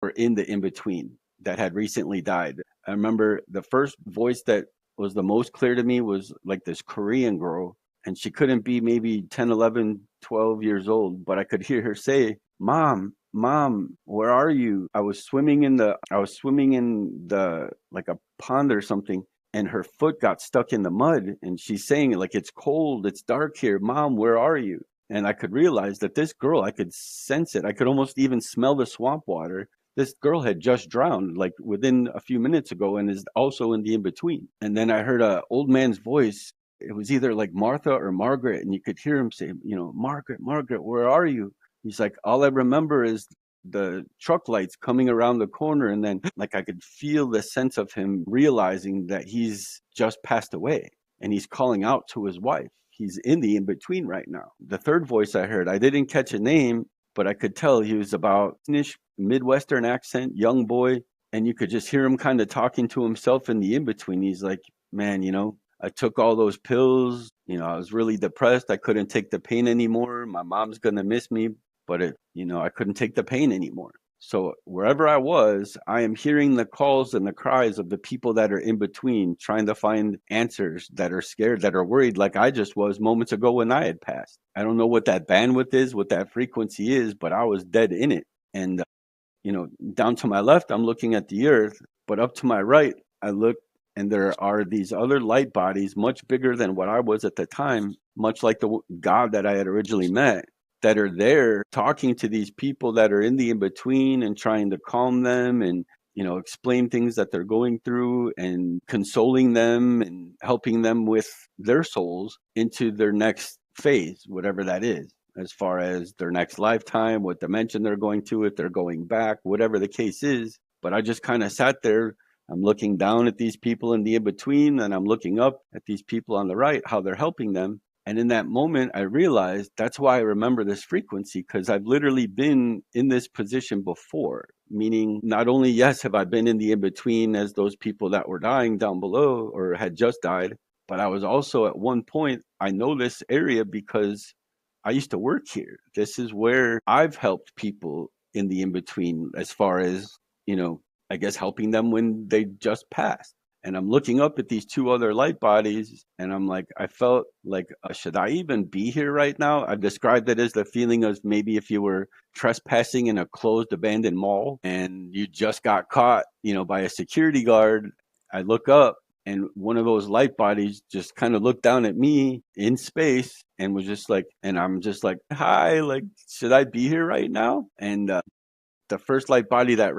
were in the in-between that had recently died. I remember the first voice that was the most clear to me was like this Korean girl, and she couldn't be maybe 10, 11, 12 years old, but I could hear her say, "Mom, Mom, where are you?" I was swimming in the like a pond or something, and her foot got stuck in the mud, and she's saying like, "It's cold, it's dark here. Mom, where are you?" And I could realize that this girl, I could sense it. I could almost even smell the swamp water. This girl had just drowned like within a few minutes ago and is also in the in between. And then I heard a old man's voice. It was either like Martha or Margaret, and you could hear him say, "Margaret, Margaret, where are you?" He's like, "All I remember is the truck lights coming around the corner." And then like I could feel the sense of him realizing that he's just passed away and he's calling out to his wife. He's in the in between right now. The third voice I heard, I didn't catch a name, but I could tell he was about Midwestern accent, young boy, and you could just hear him kind of talking to himself in the in between. He's like, "Man, I took all those pills. I was really depressed. I couldn't take the pain anymore. My mom's gonna miss me, but I couldn't take the pain anymore." So wherever I was, I am hearing the calls and the cries of the people that are in between, trying to find answers, that are scared, that are worried, like I just was moments ago when I had passed. I don't know what that bandwidth is, what that frequency is, but I was dead in it. And down to my left, I'm looking at the earth, but up to my right, I look and there are these other light bodies much bigger than what I was at the time, much like the God that I had originally met, that are there talking to these people that are in the in between and trying to calm them and explain things that they're going through and consoling them and helping them with their souls into their next phase, whatever that is, as far as their next lifetime, what dimension they're going to, if they're going back, whatever the case is. But I just kind of sat there. I'm looking down at these people in the in between, and I'm looking up at these people on the right, how they're helping them. And in that moment, I realized that's why I remember this frequency, because I've literally been in this position before. Meaning, not only, yes, have I been in the in between as those people that were dying down below or had just died, but I was also at one point, I know this area because I used to work here. This is where I've helped people in the in between, as far as, I guess helping them when they just passed. And I'm looking up at these two other light bodies, and I'm like, I felt like, should I even be here right now? I've described it as the feeling of maybe if you were trespassing in a closed, abandoned mall and you just got caught, by a security guard. I look up, and one of those light bodies just kind of looked down at me in space and was just like, and I'm just like, "Hi, like, should I be here right now?" And the first light body that